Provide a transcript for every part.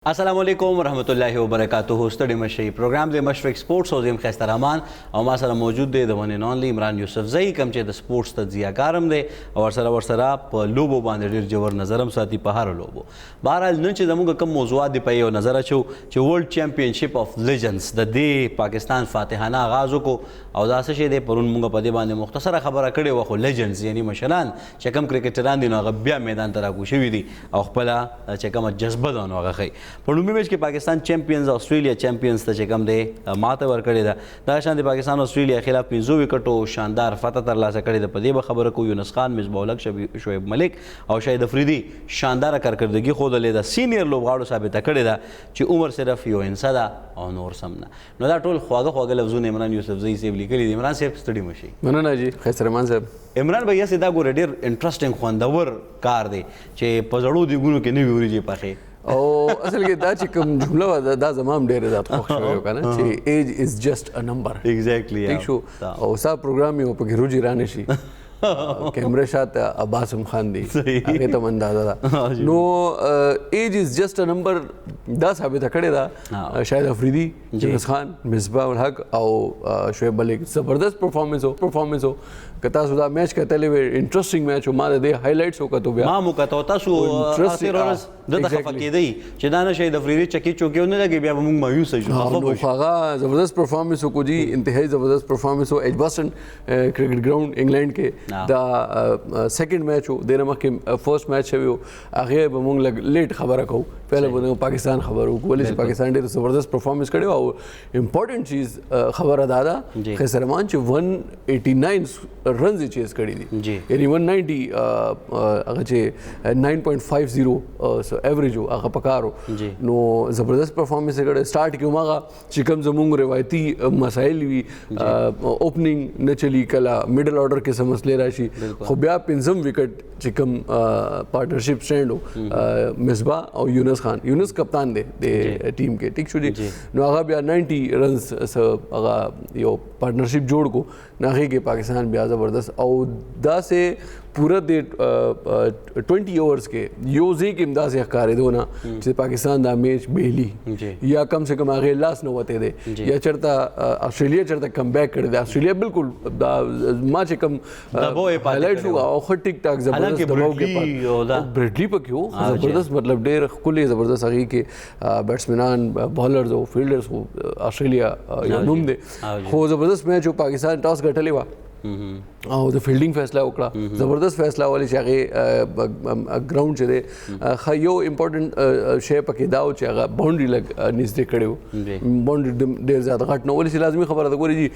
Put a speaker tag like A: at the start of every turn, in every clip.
A: अस्सलामुअलैकुम वरहमतुल्लाहि वबरकातुहू स्टडी मशई प्रोग्राम दे मशरक स्पोर्ट्स और खैस्ता रहमान और मा सर मौजूद दे the one and only Imran Yousafzai कम चे द स्पोर्ट्स तजिया कारम दे और सरा प लोबो बांधे ढेर जबर नजरम साथी पहाड़ लोबो बहरहाल नन चे दमुग कम मौजूद दे पई नजर अचो चे world championship of legends the they Pakistan फातिहाना आगाज़ को और दास शे दे परुन मुंग पदे बांधे मुख्तसर खबर कड़े वखो लेजेंड्स यानी मशरान चकम क्रिकेटरान दिन गब्या मैदान तरा को शवी दी और खपला चकम जज्बा दोन वगखई पर लुम्बी मैच के पाकिस्तान चैंपियंस ऑस्ट्रेलिया चैंपियंस त चकम दे माते वर कड़े दा शान दे पाकिस्तान ऑस्ट्रेलिया खिलाफ 5 विकेटों शानदार फतह तरलासा कड़े द पदे खबर को यूनुस खान मिसबाउल हक शोएब मलिक और शाहिद अफरीदी शानदार कारकर्दगी खुद ले दा सीनियर लोगाड़ो साबित कड़े दा ची उम्र सिर्फ यो इंसदा और नूर समना नो दा टोल ख्वागा लफ्ज़ों इमरान यूसुफ जई से लिखली इमरान साहब स्टडी मशी
B: मनना जी खैस रहमान साहब
A: इमरान भैया सीधा को रेडियर इंटरेस्टिंग खोंदवर कार दे चे पजड़ो दिगुनो के नहीं जी पाखे
B: او اصل کې دا چې کوم جمله دا زمام ډېر زیات خوښ شوی کنه چې ایج از جست ا نمبر
A: ایگزیکټلی
B: ٹھیک شو او سا پروګرام یو په روجي رانه شي کیمرې شاته عباسم خان دی هغه ته اندازه ده نو ایج از جست ا نمبر دا ثابت کړی دا شاهد افریدی یونس خان مصباح الحق او شعیب ملک زبردست پرفارمنس ہو کتا سودا میچ کتلې و انټرېسټینګ میچ او ما د هایلایټس وکړو بیا
A: ما مو کته تاسو اخر ورځ د خفقې دی چې دا نه شاهد افریدی چکی چوکیونه لګي بیا موږ مایوس شو
B: هغه زبردست پرفارمنس کو جی انتهایی زبردست پرفارمنس ہو ایجباسټن کرکټ ګراوند انګلند کې دا سیکنډ میچ ہو دینه مخکې فرست میچ شوی هغه به موږ لګ لیټ خبره کو پہلے به پاکستان خبرو کولی چې پاکستان ډېر زبردست پرفارمنس کړی او امپورټنٹ چیز خبره دادا خسرمان چې 189 رنز چیز کړی دي یعنی 190 هغه چې 9.50 سو ایوریج هغه پکارو نو زبردست پرفارمنس کړی سٹارټ کې هغه چې کوم زموږ روایتي مسائل وی اوپننګ نه چلی کلا میډل آرډر کې سم مسلې راشي خو بیا پنځم وکټ چې کوم پارټنرشپ سټینډ او مصباح او یونس خان یونس کپتان دی د ټیم کې ټیک شو دي نو هغه بیا 90 رنز هغه یو پارټنرشپ جوړ کو ناغه کې پاکستان بیا زبردست او دا سے پورا د 20 اوورز کې یو ځای کې امداز ښکارې دونه چې پاکستان دا میچ بیلی یا کم سے کم هغه لاس نه وته دی یا چرته آسټریلیا چرته کم بیک کړی دی آسټریلیا بالکل دا ما چې کم هایلایټ شو او خټ ټیک ټاک زبردست دباو کې برډلی پکې زبردست مطلب ډېر خولي زبردست هغه کې بیټسمنان بالرز او فیلډرز آسټریلیا یو نوم دی خو زبردست میچ پاکستان ټاس ګټلی و او د فیلډینګ فیصله وکړه زبردست فیصله ولې چې هغه ګراوند چې دی خو یو امپورټنٹ شی پکې دا و چې هغه باونډري لګ نږدې کړی باونډري ډېر زیات غټ نه ولې چې لازمي خبره ده ګوري جی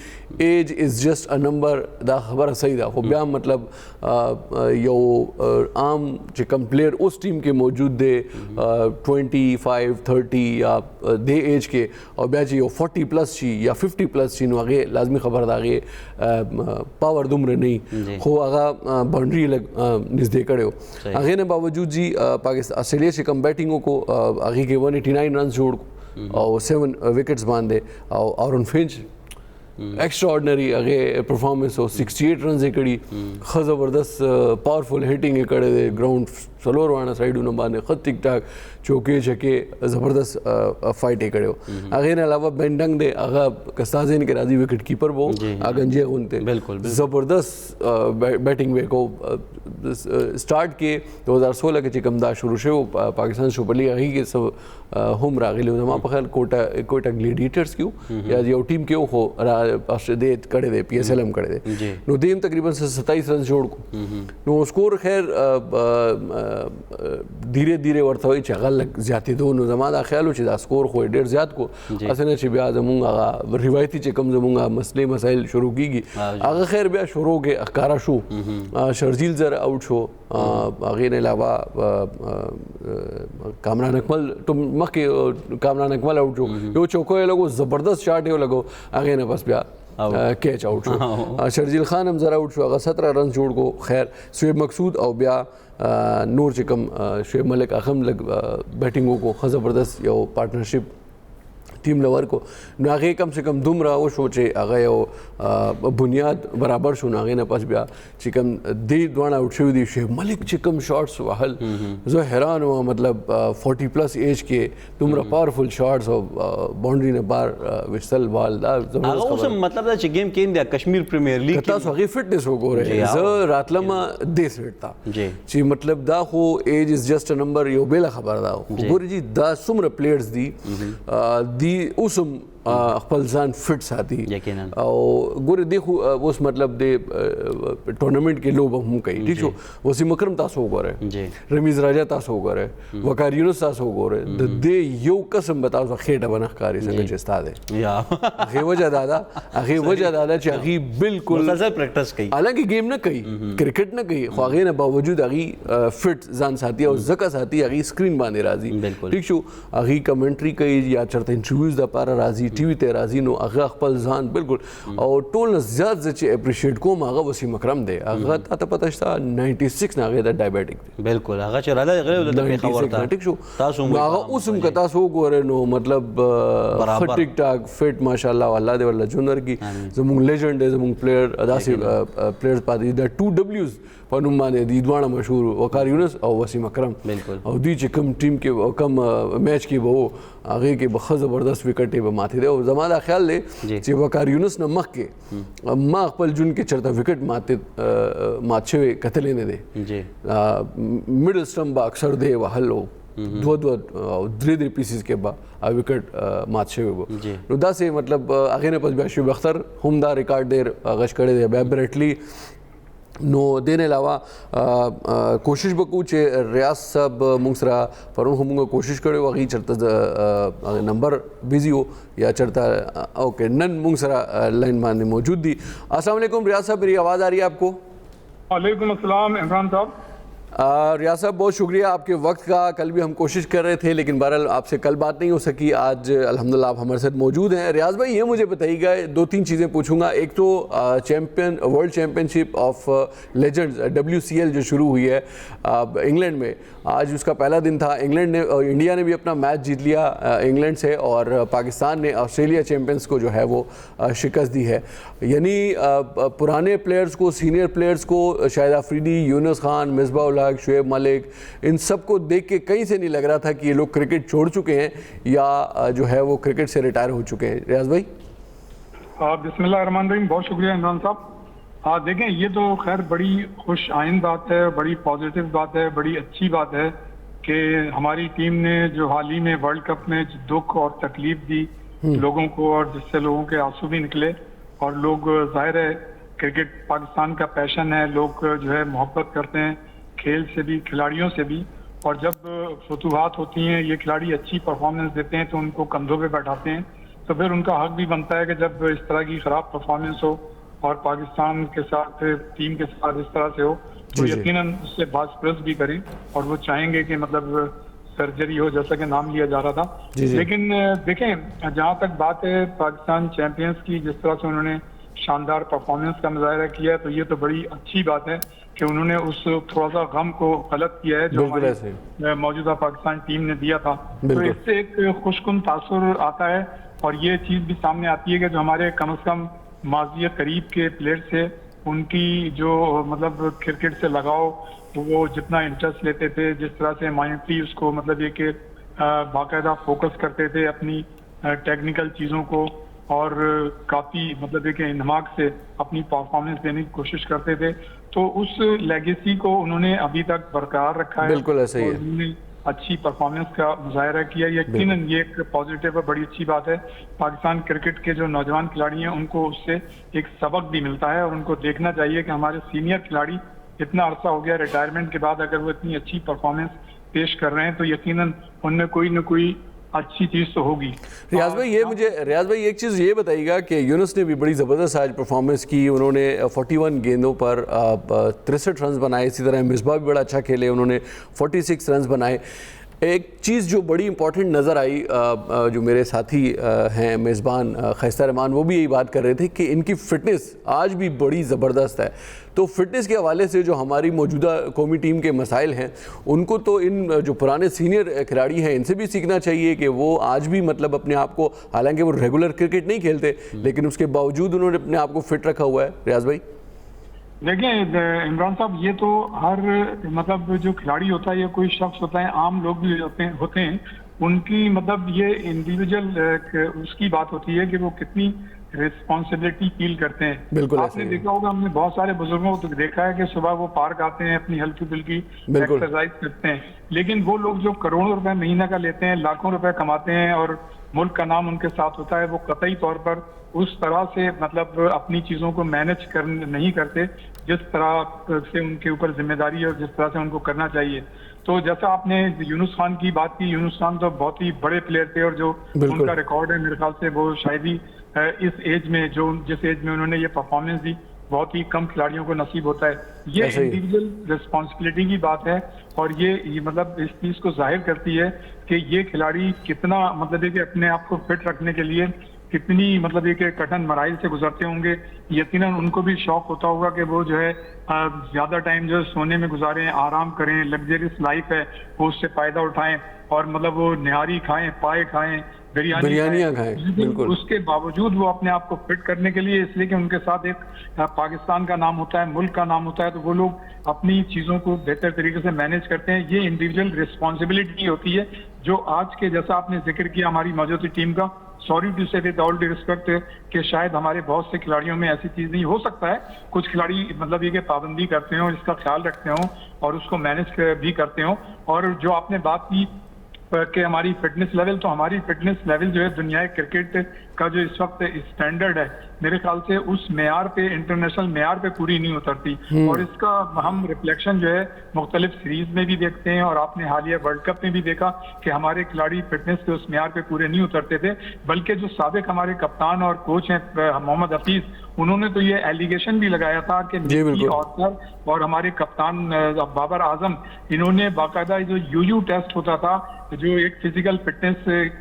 B: ایج از جست ا نمبر دا خبره صحیح ده خو بیا مطلب یو عام چې کم پلیئر اوس ټیم کې موجود دی 25 30 یا د ایج کې او بیا چې یو 40 پلس شي یا 50 پلس شي نو هغه لازمي خبره ده هغه پاور دومره نه خو هغه باونډري لګ نږدې کړو هغه نه باوجود جی پاکستان آسټریلیا چې کم بیټینګ کو هغه کې 189 رنز جوړ او 7 وکټس باندې او اورن فینچ ایکسټراورډنری هغه پرفارمنس او 68 رنز کړي خو زبردست پاورفل هیټینګ کړي دی ګراوند سلور وانه سایډونو باندې خط ټیک ټاک چوکې چکې زبردست فایټ کړو هغه نه علاوه بینډنګ دی هغه کستازین کې راځي وکټ کیپر وو اګنجه غونته
A: بالکل
B: زبردست بیټینګ وکاو سٹارټ کې 2016 کې چې کوم دا شروع شو پاکستان سپر لیګ هغه کې سب هم راغلی نو ما په خیال کوټا ګلیډیټرز کیو یا یو ټیم کې خو دې کړه دې پی ایس ایل هم کړه دې نو دیم تقریبا 27 رن جوړ کو نو سکور خیر دھیرے دھیرے ورته وای چې غلط زیاتې دو نو زما دا خیال چې دا سکور خو ډېر زیات کو اسنه چې بیا زمونږ هغه روایتي چې کم زمونږ مسلې مسائل شروع کیږي هغه خیر بیا شروع کې اخکارا شو شرجیل زر آؤٹ شو هغه نه علاوه کامران اکمل مخکې کامران اکمل آؤٹ شو یو چوکو یې لګو زبردست شاټ یې لګو هغه نه بس بیا کیچ آؤٹ شو شرجیل خان هم زر آؤٹ شو هغه 17 رنز جوړ کو خیر سویب مقصود او بیا نور چې کوم شعیب ملک هغه هم لږ بیټینګ وکړو ښه زبردست یو پارټنرشپ टीम लवर को नो आगे कम से कम दुमरा वो सोचे आगे यो बुनियाद बराबर शो आगे न पास बिया चिकम दी द्वाना आउट शो दी शेख मलिक चिकम शॉट्स वहल जो हैरान हुआ मतलब 40+ एज के दुमरा पावरफुल शॉट्स और बाउंड्री ने बार विसल बॉल दा
A: आगा उस मतलब दा गेम केन दिया कश्मीर प्रीमियर लीग
B: कता सगी फिटनेस हो गो रे ज रातलमा दे सेटता
A: जी
B: ची मतलब दा हो age is just a number यो बेला खबर दा गोरी जी दा सुमर प्लेयर्स दी उसम खपल ज़ान फिट साथी
A: यकीनन
B: और गोरे देखो उस मतलब दे टूर्नामेंट के लोग हम कही ठीक हो वसीम अकरम तास हो गए
A: जी
B: रमीज राजा तास हो गए वकार यूनुस तास हो गए दे यो कसम बताओ खेटा बना कारी संग चेस्ता दे
A: या
B: आगे वजह दादा चाही बिल्कुल
A: मुसलसल प्रैक्टिस की
B: हालांकि गेम न कही क्रिकेट न कही ख्वागे न बावजूद आगी फिट जान साथी और जका साथी आगी स्क्रीन बांधे राजी ठीक छो आगी कमेंट्री कही या चरते इंटरव्यूज दा पारा राजी टीवी ते राजी नो आगा खपल जान बिल्कुल और टोल न ज्यादा जचे अप्रिशिएट को मागा वसीम अकरम दे आगा ता पता था 96 ना आगे दा डायबिटिक
A: बिल्कुल आगा चराला गले उधर पे खबर था
B: ठीक छो
A: तासु
B: आगा उसम कता सो गोरे नो मतलब ठीक ठाक फिट माशाल्लाह अल्लाह दे वल्ला जुनर की जमुंग लेजेंड है जमुंग प्लेयर अदा से प्लेयर्स पादी द 2 W's पनुमा ने दीदवाना मशहूर वकार यूनुस और वसीम अकरम
A: बिल्कुल
B: और दी कम टीम के कम मैच की वो आगे के बख ज़बरदस्त विकेट है माथे दे और जमादा ख्याल ले कि वकार यूनुस न मख के माँ अकपल जुन के चरता विकेट माते माछे कतले ने दे
A: जी
B: मिडल स्टम्प अक्सर दे वहल हो धीरे पीसेस के बाद विकेट माछे वो रुदा से मतलब आगे ने पस शुभ अख्तर हमदा रिकॉर्ड देर गश करे दे बैबरेटली नो देने अलावा कोशिश बकूचे रियाज साहब मुंगसरा फरून हम कोशिश करे वही चरता नंबर बिजी हो या चरता ओके नन मुंगसरा लाइन माने मौजूद दी। अस्सलाम वालेकुम रियाज साहब, मेरी आवाज़ आ रही है आपको?
C: वालेकुम अस्सलाम इमरान साहब।
B: रियाज साहब बहुत शुक्रिया आपके वक्त का। कल भी हम कोशिश कर रहे थे लेकिन बहरहाल आपसे कल बात नहीं हो सकी। आज अल्हम्दुलिल्लाह आप हमारे साथ मौजूद हैं। रियाज भाई ये मुझे बताइएगा, 2-3 चीज़ें पूछूंगा। एक तो world championship of legends WCL जो शुरू हुई है इंग्लैंड में, आज उसका पहला दिन था। इंडिया ने भी अपना मैच जीत लिया इंग्लैंड से और पाकिस्तान ने ऑस्ट्रेलिया चैम्पियंस को जो है वो शिकस्त दी है। यानी पुराने प्लेयर्स को, सीनियर प्लेयर्स को, शाहिद आफरीदी, यूनुस खान, मिसबाह उल हक, शुएब मलिक, इन सबको देख के कहीं से नहीं लग रहा था कि ये लोग क्रिकेट छोड़ चुके हैं या जो है वो क्रिकेट से रिटायर हो चुके हैं। रियाज भाई
C: बिस्मिल्लाहिर्रहमानिर्रहीम, बहुत शुक्रिया इमरान साहब। हाँ देखें, ये तो खैर बड़ी खुश आइंद बात है, बड़ी पॉजिटिव बात है, बड़ी अच्छी बात है कि हमारी टीम ने जो हाल ही में वर्ल्ड कप में दुख और तकलीफ दी लोगों को और जिससे लोगों के आंसू भी निकले और लोग, जाहिर है क्रिकेट पाकिस्तान का पैशन है, लोग जो है मोहब्बत करते हैं खेल से भी, खिलाड़ियों से भी। और जब फतूहात होती हैं, ये खिलाड़ी अच्छी परफॉर्मेंस देते हैं तो उनको कंधों पे बैठाते हैं, तो फिर उनका हक भी बनता है कि जब इस तरह की ख़राब परफॉर्मेंस हो और पाकिस्तान के साथ, टीम के साथ इस तरह से हो तो यकीनन उससे बात भी करें और वो चाहेंगे कि मतलब सर्जरी हो, जैसा कि नाम लिया जा रहा था। लेकिन देखें, जहाँ तक बात है पाकिस्तान चैंपियंस की, जिस तरह से उन्होंने शानदार परफॉर्मेंस का मुजाहरा किया, तो ये तो बड़ी अच्छी बात है कि उन्होंने उस थोड़ा सा गम को गलत किया है जो हमारी मौजूदा पाकिस्तान टीम ने दिया था। तो इससे एक खुशकुन तासुर आता है और ये चीज़ भी सामने आती है कि जो हमारे कम से कम माजी करीब के प्लेयर थे, उनकी जो मतलब क्रिकेट से लगाव, वो जितना इंटरेस्ट लेते थे, जिस तरह से माइंडली उसको मतलब ये कि बाकायदा फोकस करते थे अपनी टेक्निकल चीज़ों को और काफ़ी मतलब एक इन्हमाक से अपनी परफॉर्मेंस देने की कोशिश करते थे, तो उस लेगेसी को उन्होंने अभी तक बरकरार रखा है।
B: बिल्कुल ऐसा ही है।
C: उन्होंने अच्छी परफॉर्मेंस का मुजाहरा किया, यकीनन ये एक पॉजिटिव है, बड़ी अच्छी बात है। पाकिस्तान क्रिकेट के जो नौजवान खिलाड़ी हैं उनको उससे एक सबक भी मिलता है और उनको देखना चाहिए कि हमारे सीनियर खिलाड़ी इतना अरसा हो गया रिटायरमेंट के बाद, अगर वो इतनी अच्छी परफॉर्मेंस पेश कर रहे हैं तो यकीनन उनमें कोई न कोई अच्छी चीज़ तो होगी।
B: रियाज भाई एक चीज़ ये बताइएगा कि यूनुस ने भी बड़ी ज़बरदस्त आज परफॉर्मेंस की। उन्होंने 41 गेंदों पर 63 रन बनाए। इसी तरह मिसबाह भी बड़ा अच्छा खेले, उन्होंने 46 रन बनाए। एक चीज़ जो बड़ी इंपॉर्टेंट नज़र आई, जो मेरे साथी हैं मेज़बान खैस्ता रहमान, वो भी यही बात कर रहे थे कि इनकी फ़िटनेस आज भी बड़ी ज़बरदस्त है। तो फिटनेस के हवाले से जो हमारी मौजूदा कौमी टीम के मसाइल हैं, उनको तो इन जो पुराने सीनियर खिलाड़ी हैं इनसे भी सीखना चाहिए कि वो आज भी मतलब अपने आप को, हालांकि वो रेगुलर क्रिकेट नहीं खेलते लेकिन उसके बावजूद उन्होंने अपने आप को फिट रखा हुआ है। रियाज भाई
C: देखिए इमरान साहब, ये तो हर मतलब जो खिलाड़ी होता है या कोई शख्स होता है, आम लोग भी होते हैं उनकी मतलब ये इंडिविजुअल उसकी बात होती है कि वो कितनी रिस्पॉन्सिबिलिटी फील करते हैं।
B: बिल्कुल
C: आपने देखा होगा, हमने बहुत सारे बुजुर्गों को देखा है कि सुबह वो पार्क आते हैं, अपनी हल्की फुल्की एक्सरसाइज करते हैं, लेकिन वो लोग जो करोड़ों रुपए महीना का लेते हैं, लाखों रुपए कमाते हैं और मुल्क का नाम उनके साथ होता है, वो कतई तौर पर उस तरह से मतलब अपनी चीजों को मैनेज कर नहीं करते जिस तरह से उनके ऊपर जिम्मेदारी है और जिस तरह से उनको करना चाहिए। तो जैसा आपने यूनुस खान की बात की, यूनुस खान तो बहुत ही बड़े प्लेयर थे और जो उनका रिकॉर्ड है मेरे ख्याल से वो शायद ही इस एज में, जो जिस एज में उन्होंने ये परफॉर्मेंस दी, बहुत ही कम खिलाड़ियों को नसीब होता है। ये इंडिविजुअल रिस्पॉन्सिबिलिटी की बात है और ये मतलब इस चीज को जाहिर करती है कि ये खिलाड़ी कितना मतलब है कि अपने आप को फिट रखने के लिए कितनी मतलब ये कठिन मराइल से गुजरते होंगे। यकीनन उनको भी शौक होता होगा कि वो जो है ज्यादा टाइम जो है सोने में गुजारें, आराम करें, लग्जरियस लाइफ है वो उससे फायदा उठाएं और मतलब वो निहारी खाएं, पाए खाएं, बिरयानियां खाएं। बिल्कुल। उसके बावजूद वो अपने आप को फिट करने के लिए, इसलिए कि उनके साथ एक पाकिस्तान का नाम होता है, मुल्क का नाम होता है, तो वो लोग अपनी चीजों को बेहतर तरीके से मैनेज करते हैं। ये इंडिविजुअल रिस्पॉन्सिबिलिटी होती है जो आज के, जैसा आपने जिक्र किया हमारी मौजूदा टीम का, सॉरी टू से विद ऑल डी रिस्पेक्ट कि शायद हमारे बहुत से खिलाड़ियों में ऐसी चीज नहीं हो सकता है, कुछ खिलाड़ी मतलब ये कि पाबंदी करते हो, इसका ख्याल रखते हो और उसको मैनेज भी करते हो। और जो आपने बात की कि हमारी फिटनेस लेवल, तो हमारी फिटनेस लेवल जो है दुनिया क्रिकेट का जो इस वक्त स्टैंडर्ड है, मेरे ख्याल से उस मेयार पे, इंटरनेशनल मेयार पे पूरी नहीं उतरती। और इसका हम रिफ्लेक्शन जो है मुख्तलिफ सीरीज में भी देखते हैं और आपने हालिया वर्ल्ड कप में भी देखा कि हमारे खिलाड़ी फिटनेस के उस मेयार पे पूरे नहीं उतरते थे। बल्कि जो साबिक हमारे कप्तान और कोच हैं मोहम्मद हफीज, उन्होंने तो ये एलिगेशन भी लगाया था कि निकी ऑस्कर और हमारे कप्तान बाबर आजम, इन्होंने बाकायदा जो यूयू टेस्ट होता था, जो एक फिजिकल फिटनेस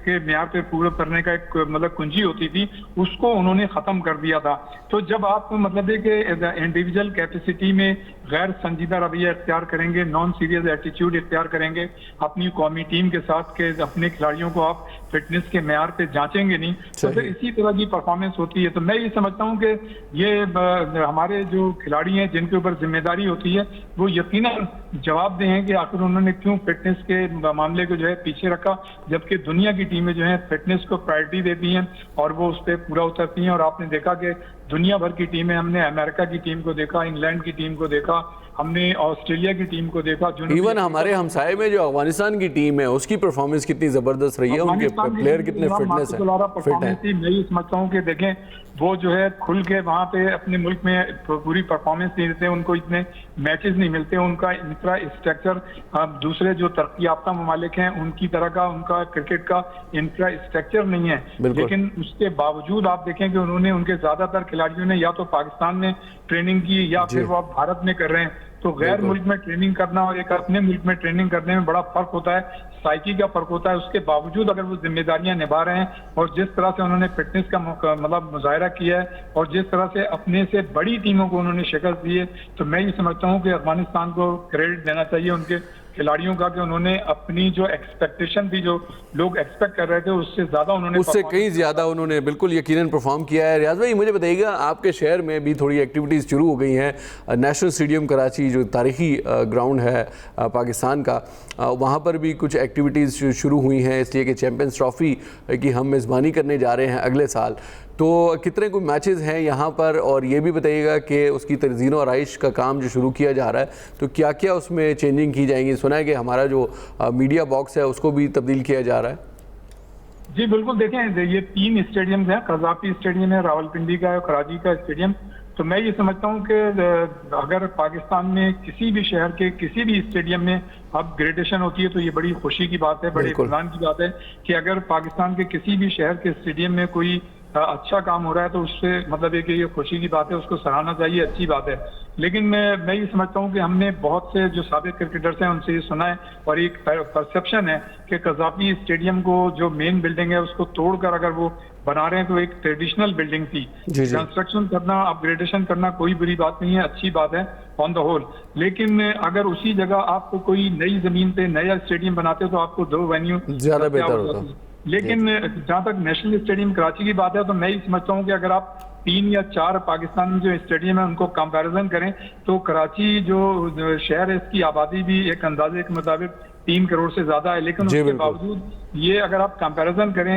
C: के मेयार पे पूरा करने का एक मतलब कुंजी होती थी, उसको उन्होंने खत्म कर दिया था। तो जब आप मतलब है कि इंडिविजुअल कैपेसिटी में गैर संजीदा रवैया इख्तियार करेंगे, नॉन सीरियस एटीट्यूड इख्तियार करेंगे अपनी कौमी टीम के साथ, के अपने खिलाड़ियों को आप फिटनेस के मेयार पे जांचेंगे नहीं, तो फिर इसी तरह की परफॉर्मेंस होती है। तो मैं ये समझता हूँ कि ये हमारे जो खिलाड़ी हैं जिनके ऊपर जिम्मेदारी होती है, वो यकीनन जवाब दे हैं कि आखिर उन्होंने क्यों फिटनेस के मामले को जो है पीछे रखा, जबकि दुनिया की टीमें जो है फिटनेस को प्रायोरिटी देती हैं और वो उस पर पूरा उतरती हैं। और आपने देखा कि दुनिया भर की टीमें, हमने अमेरिका की टीम को देखा, इंग्लैंड की टीम को देखा, हमने ऑस्ट्रेलिया की टीम को देखा,
B: इवन हमारे हमसाये में जो अफगानिस्तान की टीम है उसकी परफॉर्मेंस कितनी जबरदस्त रही है, उनके प्लेयर कितने फिटनेस है, फिट है।
C: मैं ये समझता हूँ कि देखें वो जो है खुल के वहाँ पे अपने मुल्क में पूरी परफॉर्मेंस नहीं देते, उनको इतने मैचेस नहीं मिलते, उनका इंफ्रास्ट्रक्चर दूसरे जो तरक्की याफ्ता ममालिक हैं उनकी तरह का उनका क्रिकेट का इंफ्रास्ट्रक्चर नहीं है। लेकिन उसके बावजूद आप देखें कि उन्होंने, उनके ज्यादातर खिलाड़ियों ने या तो पाकिस्तान में ट्रेनिंग की या फिर वो आप भारत में कर रहे हैं। तो गैर मुल्क में ट्रेनिंग करना और एक अपने मुल्क में ट्रेनिंग करने में बड़ा फर्क होता है, साइकी का फर्क होता है। उसके बावजूद अगर वो जिम्मेदारियां निभा रहे हैं और जिस तरह से उन्होंने फिटनेस का मतलब मुजाहरा किया है और जिस तरह से अपने से बड़ी टीमों को उन्होंने शिकस्त दी है, तो मैं ये समझता हूँ कि अफगानिस्तान को क्रेडिट देना चाहिए उनके खिलाड़ियों का कि उन्होंने अपनी जो एक्सपेक्टेशन थी, जो लोग एक्सपेक्ट कर रहे थे, उससे ज्यादा उन्होंने,
B: उससे कहीं ज्यादा उन्होंने बिल्कुल यकीनन परफॉर्म किया है। रियाज भाई मुझे बताइएगा, आपके शहर में भी थोड़ी एक्टिविटीज़ शुरू हो गई हैं। नेशनल स्टेडियम कराची जो तारीखी ग्राउंड है पाकिस्तान का, वहाँ पर भी कुछ एक्टिविटीज़ शुरू हुई हैं, इसलिए कि चैम्पियंस ट्रॉफी की हम मेज़बानी करने जा रहे हैं अगले साल। तो कितने कोई मैचेस हैं यहाँ पर, और ये भी बताइएगा कि उसकी तज़ीन और आराइश का काम जो शुरू किया जा रहा है तो क्या क्या उसमें चेंजिंग की जाएंगी। सुना है कि हमारा जो मीडिया बॉक्स है उसको भी तब्दील किया जा रहा है।
C: जी बिल्कुल, देखें ये 3 स्टेडियम हैं, कज़ाफ़ी स्टेडियम है, रावलपिंडी का है और कराची का स्टेडियम। तो मैं ये समझता हूँ कि अगर पाकिस्तान में किसी भी शहर के किसी भी स्टेडियम में अपग्रेडेशन होती है तो ये बड़ी खुशी की बात है, बड़े इत्मीनान की बात है कि अगर पाकिस्तान के किसी भी शहर के स्टेडियम में कोई अच्छा काम हो रहा है तो उससे मतलब है कि ये खुशी की बात है, उसको सराहना चाहिए, अच्छी बात है। लेकिन मैं ये समझता हूँ कि हमने बहुत से जो साबिक क्रिकेटर्स हैं उनसे ये सुना है और एक परसेप्शन है कि कज़ाफ़ी स्टेडियम को जो मेन बिल्डिंग है उसको तोड़कर अगर वो बना रहे हैं तो एक ट्रेडिशनल बिल्डिंग थी। कंस्ट्रक्शन करना, अपग्रेडेशन करना कोई बुरी बात नहीं है, अच्छी बात है ऑन द होल। लेकिन अगर उसी जगह आपको कोई नई जमीन पे नया स्टेडियम बनाते हो तो आपको 2 वेन्यू
B: ज्यादा बेहतर होता।
C: लेकिन जहाँ तक नेशनल स्टेडियम कराची की बात है तो मैं ये समझता हूँ कि अगर आप 3 या 4 पाकिस्तान में जो स्टेडियम है उनको कंपैरिजन करें तो कराची जो शहर है इसकी आबादी भी एक अंदाजे के मुताबिक 3 करोड़ से ज्यादा है। लेकिन उसके बावजूद ये अगर आप कंपैरिजन करें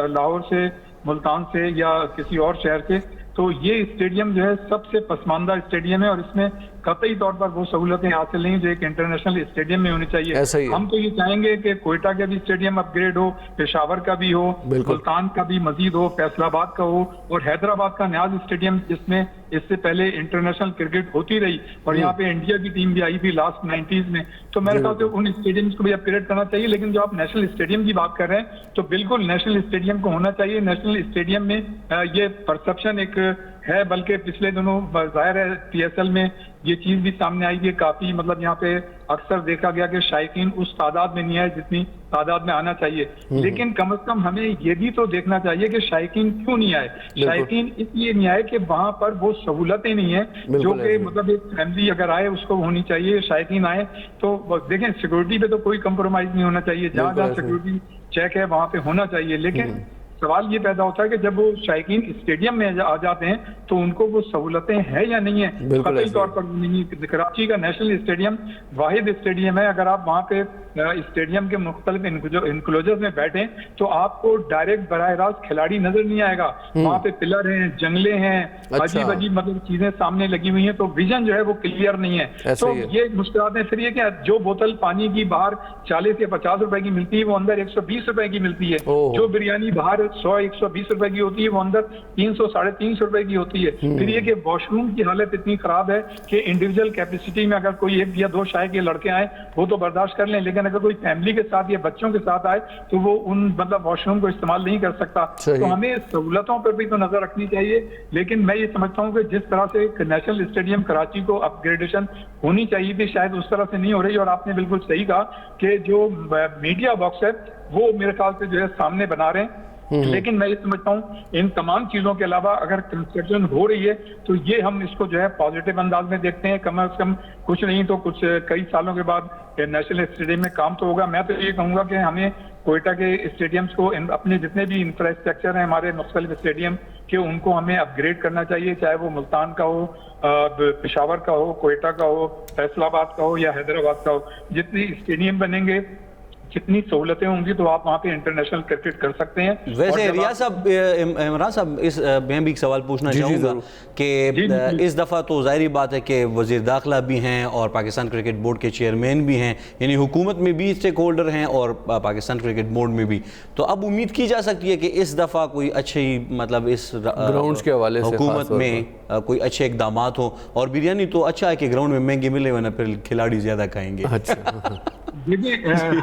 C: लाहौर से, मुल्तान से या किसी और शहर से, तो ये स्टेडियम जो है सबसे पसमानदा स्टेडियम है और इसमें कतई तौर पर वो सहूलतें हासिल नहीं जो एक इंटरनेशनल स्टेडियम में होनी चाहिए। हम तो ये चाहेंगे कि कोयटा का भी स्टेडियम अपग्रेड हो, पेशावर का भी हो, मुल्तान का भी मजीद हो, फैसलाबाद का हो और हैदराबाद का न्याज स्टेडियम जिसमें इससे पहले इंटरनेशनल क्रिकेट होती रही और यहाँ पे इंडिया की टीम भी आई थी लास्ट 90s में, तो मेरे ख्याल से उन स्टेडियम्स को भी अपग्रेड करना चाहिए। लेकिन जो आप नेशनल स्टेडियम की बात कर रहे हैं तो बिल्कुल नेशनल स्टेडियम को होना चाहिए। नेशनल स्टेडियम में ये परसेप्शन एक है, बल्कि पिछले दिनों जाहिर है PSL में ये चीज भी सामने आई कि काफी मतलब यहाँ पे अक्सर देखा गया कि शायकीन उस तादाद में नहीं आए जितनी तादाद में आना चाहिए। लेकिन कम से कम हमें ये भी तो देखना चाहिए कि शायकीन क्यों नहीं आए। शायकीन इसलिए नहीं आए कि वहां पर वो सहूलतें नहीं है जो कि मतलब एक फैमिली अगर आए उसको होनी चाहिए। शायकीन आए तो देखें सिक्योरिटी पे तो कोई कंप्रोमाइज नहीं होना चाहिए, जहाँ जहाँ सिक्योरिटी चेक है वहां पे होना चाहिए। लेकिन सवाल ये पैदा होता है कि जब वो शायकीन स्टेडियम में आ जाते हैं तो उनको वो सहूलतें हैं या नहीं है, कतई तौर पर नहीं। कराची का नेशनल स्टेडियम वाहिद स्टेडियम है, अगर आप वहाँ पे स्टेडियम के मुख्तलिफ इनक्लोजर्स में बैठे तो आपको डायरेक्ट बराह रास्त खिलाड़ी नजर नहीं आएगा। वहाँ पे पिलर हैं, जंगले हैं, अजीब अजीब मतलब चीजें सामने लगी हुई हैं, तो विजन जो है वो क्लियर नहीं है। तो ये मुश्किलातें फिर ये कि जो बोतल पानी की बाहर 40 या 50 रुपए की मिलती है वो अंदर 120 रुपए की मिलती है। जो बिरयानी बाहर 100-120 रुपए की होती है वो अंदर 300-350 रुपए की होती है। फिर ये कि वॉशरूम की हालत इतनी खराब है कि इंडिविजुअल कैपेसिटी में अगर कोई 1 या 2 शाय के लड़के आए वो तो बर्दाश्त कर लें, लेकिन अगर कोई फैमिली के साथ या बच्चों के साथ आए तो वो उन मतलब वॉशरूम को इस्तेमाल नहीं कर सकता। तो हमें सहूलतों पर भी तो नजर रखनी चाहिए। लेकिन मैं ये समझता हूँ कि जिस तरह से नेशनल स्टेडियम कराची को अपग्रेडेशन होनी चाहिए थी शायद उस तरह से नहीं हो रही। और आपने बिल्कुल सही कहा कि जो मीडिया बॉक्स है वो मेरे ख्याल से जो है सामने बना रहे हैं। लेकिन मैं ये समझता हूँ इन तमाम चीजों के अलावा अगर कंस्ट्रक्शन हो रही है तो ये हम इसको जो है पॉजिटिव अंदाज में देखते हैं। कम से कम कुछ नहीं तो कुछ कई सालों के बाद नेशनल स्टेडियम में काम तो होगा। मैं तो ये कहूँगा कि हमें कोयटा के स्टेडियम्स को अपने जितने भी इंफ्रास्ट्रक्चर हैं हमारे मुख्तलिफ स्टेडियम के उनको हमें अपग्रेड करना चाहिए, चाहे वो मुल्तान का हो, पेशावर का हो, कोयटा का हो, फैसलाबाद का हो या हैदराबाद का हो। जितनी स्टेडियम बनेंगे जितनी सहूलतें होंगी तो आप वहाँ पे इंटरनेशनल क्रिकेट कर सकते हैं।
A: वैसे रियाज साहब, इमरान साहब, इस मैं भी एक सवाल पूछना चाहूँगा कि इस दफ़ा तो ज़ाहिर बात है कि वज़ीर दाखिला भी हैं और पाकिस्तान क्रिकेट बोर्ड के चेयरमैन भी हैं, यानी हुकूमत में भी स्टेक होल्डर हैं और पाकिस्तान क्रिकेट बोर्ड में भी। तो अब उम्मीद की जा सकती है कि इस दफ़ा कोई अच्छी मतलब इस
B: ग्राउंड्स के हवाले से
A: हुकूमत में कोई अच्छे इकदाम हो। और बिरयानी तो अच्छा है कि ग्राउंड में महंगी मिले वरना फिर खिलाड़ी ज़्यादा खाएंगे।
C: अच्छा देखिए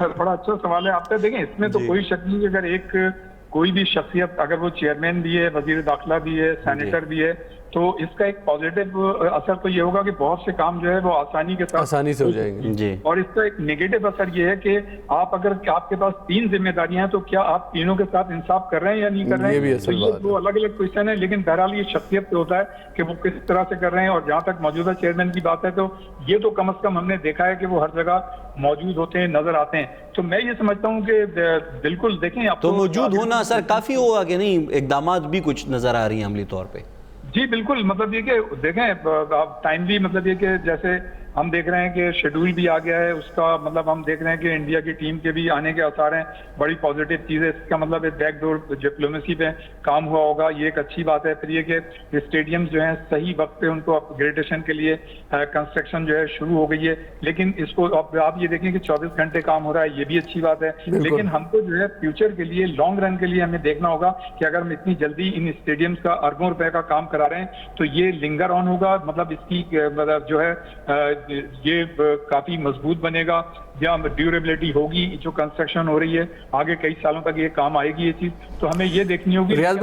C: बड़ा अच्छा सवाल है आपका। देखें इसमें तो कोई शक नहीं, अगर एक कोई भी शख्सियत अगर वो चेयरमैन भी है, वजीर दाखिला भी है, सेनेटर भी है, तो इसका एक पॉजिटिव असर तो ये होगा कि बहुत से काम जो है वो आसानी के साथ
B: आसानी से हो जाएंगे जी।
C: और इसका एक नेगेटिव असर ये है कि आप अगर आपके पास 3 जिम्मेदारियां हैं तो क्या आप तीनों के साथ इंसाफ कर रहे हैं या नहीं कर रहे हैं, तो ये वो अलग अलग क्वेश्चन है। लेकिन बहरहाल ये शख्सियत पे होता है कि वो किस तरह से कर रहे हैं। और जहाँ तक मौजूदा चेयरमैन की बात है तो ये तो कम से कम हमने देखा है कि वो हर जगह मौजूद होते हैं, नजर आते हैं। तो मैं ये समझता हूँ कि बिल्कुल देखें अब
A: तो मौजूद होना सर काफी होगा कि नहीं, इकदामात भी कुछ नजर आ रही हैं अमली तौर पे?
C: जी बिल्कुल, मतलब ये कि देखें टाइमली, मतलब ये कि जैसे हम देख रहे हैं कि शेड्यूल भी आ गया है उसका, मतलब हम देख रहे हैं कि इंडिया की टीम के भी आने के आसार हैं। बड़ी पॉजिटिव चीज़ है, इसका मतलब एक बैकडोर डिप्लोमेसी पे काम हुआ होगा, ये एक अच्छी बात है। फिर ये कि स्टेडियम्स जो हैं सही वक्त पे उनको अपग्रेडेशन के लिए कंस्ट्रक्शन जो है शुरू हो गई है। लेकिन इसको आप ये देखें कि 24 घंटे काम हो रहा है, ये भी अच्छी बात है। लेकिन हमको जो है फ्यूचर के लिए, लॉन्ग रन के लिए हमें देखना होगा कि अगर हम इतनी जल्दी इन स्टेडियम्स का अरबों रुपए का काम करा रहे हैं तो ये लिंगर ऑन होगा, मतलब इसकी मतलब जो है ये काफ़ी मजबूत बनेगा, या ड्यूरेबिलिटी होगी, जो कंस्ट्रक्शन हो रही है आगे कई सालों तक ये काम आएगी ये चीज़, तो हमें ये देखनी होगी।
B: रियाज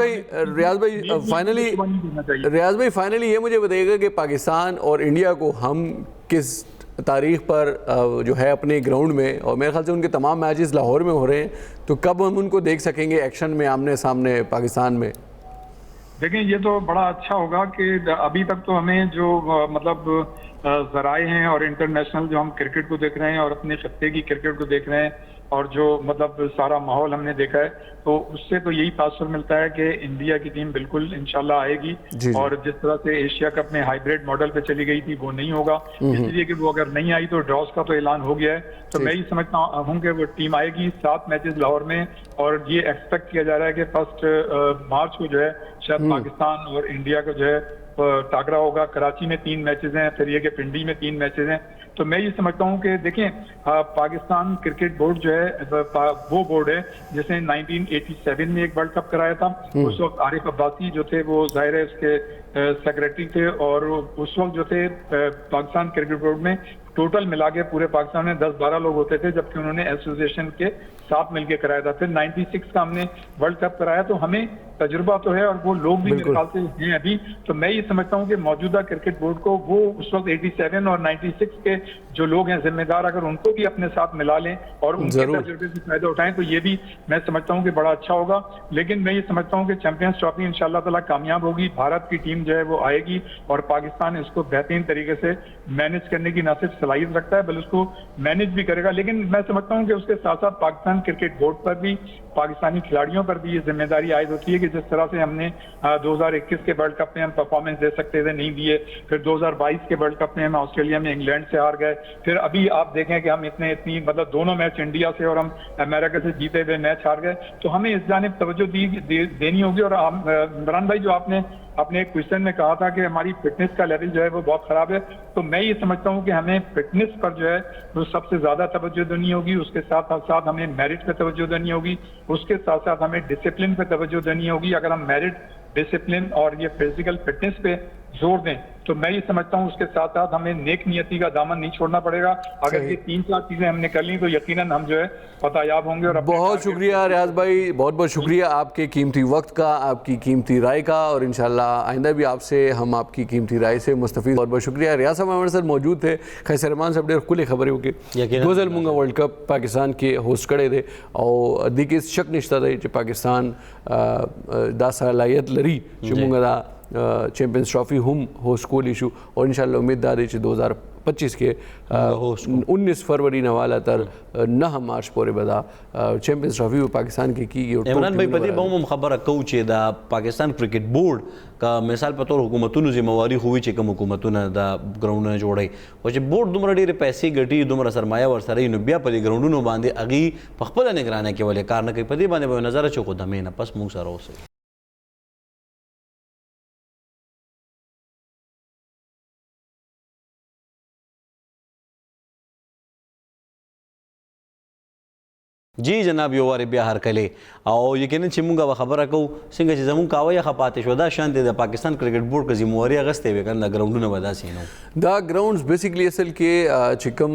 B: भाई फाइनली ये मुझे बताइएगा कि पाकिस्तान और इंडिया को हम किस तारीख पर जो है अपने ग्राउंड में, और मेरे ख्याल से उनके तमाम मैचेस लाहौर में हो रहे हैं, तो कब हम उनको देख सकेंगे एक्शन में आमने सामने पाकिस्तान में?
C: देखें, ये तो बड़ा अच्छा होगा कि अभी तक तो हमें जो मतलब जराए हैं और इंटरनेशनल जो हम क्रिकेट को देख रहे हैं और अपने खत्ते की क्रिकेट को देख रहे हैं, और जो मतलब सारा माहौल हमने देखा है, तो उससे तो यही तासुर मिलता है कि इंडिया की टीम बिल्कुल इंशाल्लाह आएगी। और जिस तरह से एशिया कप में हाइब्रिड मॉडल पे चली गई थी वो नहीं होगा, इसलिए कि वो अगर नहीं आई तो ड्रॉस का तो ऐलान हो गया है। तो मैं ही समझता हूँ कि वो टीम आएगी, 7 मैचेस लाहौर में, और ये एक्सपेक्ट किया जा रहा है कि 1 मार्च को जो है शायद पाकिस्तान और इंडिया को जो है टाकरा होगा। कराची में 3 मैचेस हैं, फिर ये कि पिंडी में 3 मैचेस हैं। तो मैं ये समझता हूँ कि देखें, पाकिस्तान क्रिकेट बोर्ड जो है वो बोर्ड है जिसने 1987 में एक वर्ल्ड कप कराया था। उस वक्त आरिफ अब्बासी जो थे वो जाहिर है उसके सेक्रेटरी थे, और उस वक्त जो थे पाकिस्तान क्रिकेट बोर्ड में टोटल मिला के पूरे पाकिस्तान में 10-12 लोग होते थे, जबकि उन्होंने एसोसिएशन के साथ मिलकर कराया था। फिर 96 का हमने वर्ल्ड कप कराया, तो हमें तजुर्बा तो है और वो लोग भी मेरे ख्याल से हैं अभी। तो मैं ये समझता हूँ कि मौजूदा क्रिकेट बोर्ड को वो उस वक्त 87 और 96 के जो लोग हैं जिम्मेदार, अगर उनको भी अपने साथ मिला लें और उनके तजुर्बे से फायदा उठाएं, तो ये भी मैं समझता हूँ कि बड़ा अच्छा होगा। लेकिन मैं ये समझता हूँ कि चैंपियंस ट्रॉफी इंशाल्लाह ताला कामयाब होगी, भारत की टीम जो है वो आएगी, और पाकिस्तान इसको बेहतरीन तरीके से मैनेज करने की न सिर्फ सलाहियत रखता है बल्कि उसको मैनेज भी करेगा। लेकिन मैं समझता हूँ कि उसके साथ साथ पाकिस्तान क्रिकेट बोर्ड पर भी, पाकिस्तानी खिलाड़ियों पर भी ये जिम्मेदारी आयद होती है कि जिस तरह से हमने 2021 के वर्ल्ड कप में हम परफॉर्मेंस दे सकते थे, नहीं दिए। फिर 2022 के वर्ल्ड कप में हम ऑस्ट्रेलिया में इंग्लैंड से हार गए। फिर अभी आप देखें कि हम इतनी मतलब दोनों मैच इंडिया से और हम अमेरिका से जीते हुए मैच हार गए। तो हमें इस जानिब तवज्जो देनी होगी। और इमरान भाई, जो आपने अपने एक क्वेश्चन में कहा था कि हमारी फिटनेस का लेवल जो है वो बहुत खराब है, तो मैं ये समझता हूँ कि हमें फिटनेस पर जो है वो सबसे ज्यादा तवज्जो देनी होगी। उसके साथ साथ हमें मेरिट पे तवज्जो देनी होगी, उसके साथ साथ हमें डिसिप्लिन पे तवज्जो देनी होगी। अगर हम मेरिट, डिसिप्लिन और ये फिजिकल फिटनेस पे जोर दें, तो मैं ये समझता हूँ उसके साथ साथ हमें नेक नियति का दामन नहीं छोड़ना पड़ेगा। अगर ये 3-4 चीजें हमने कर ली तो यकीनन हम जो है फतहयाब होंगे। और
B: बहुत शुक्रिया रियाज भाई, बहुत बहुत शुक्रिया आपके कीमती वक्त का, आपकी कीमती राय का, और इंशाल्लाह आइंदा भी आपसे हम आपकी कीमती राय से मुस्तफीद। बहुत बहुत शुक्रिया। रियाज साहब हमारे साथ मौजूद थे। खैर रहमान साहब खुली खबर हो कि 2000 वर्ल्ड कप पाकिस्तान के होस्ट करे थे, और दी शक निश्ता थे पाकिस्तान दा सलाहियत लरी मुंगा चैंपियंस ट्रॉफी हम होस्ट को इशू, और इंशाल्लाह उम्मीद दादे 2025 के 19 फरवरी नवाला तर 9 मार्च पोरे बदा चैंपियंस ट्रॉफी पाकिस्तान की
A: इमरान भाई पति बहुम खबर कहूँ चे दा पाकिस्तान क्रिकेट बोर्ड का मिसाल पे तौर हुकूमतों जिम्मेवारी हुई चे कम हुकूमतों दा ग्राउंड जोड़े वो बोर्ड दुमरा ढेर पैसे गटी दुमरा सरमाया वर सर बिया पदी ग्राउंडों बांधे अगी पखपल निगरानी के वाले कारण कई पदी बांधे नजर चौको धमे न पस मुंग सरो से। जी जनाब यो वारे बिया हर कले और यकीनन चिमुंगा व खबर कहूँ सिंह जमूँ कावा या खपाते शोदा शांति द पाकिस्तान क्रिकेट बोर्ड का जिम्मेवारी अगस्ते वे करना ग्राउंड न बदा सीनो
B: द ग्राउंड्स बेसिकली असल के चिकम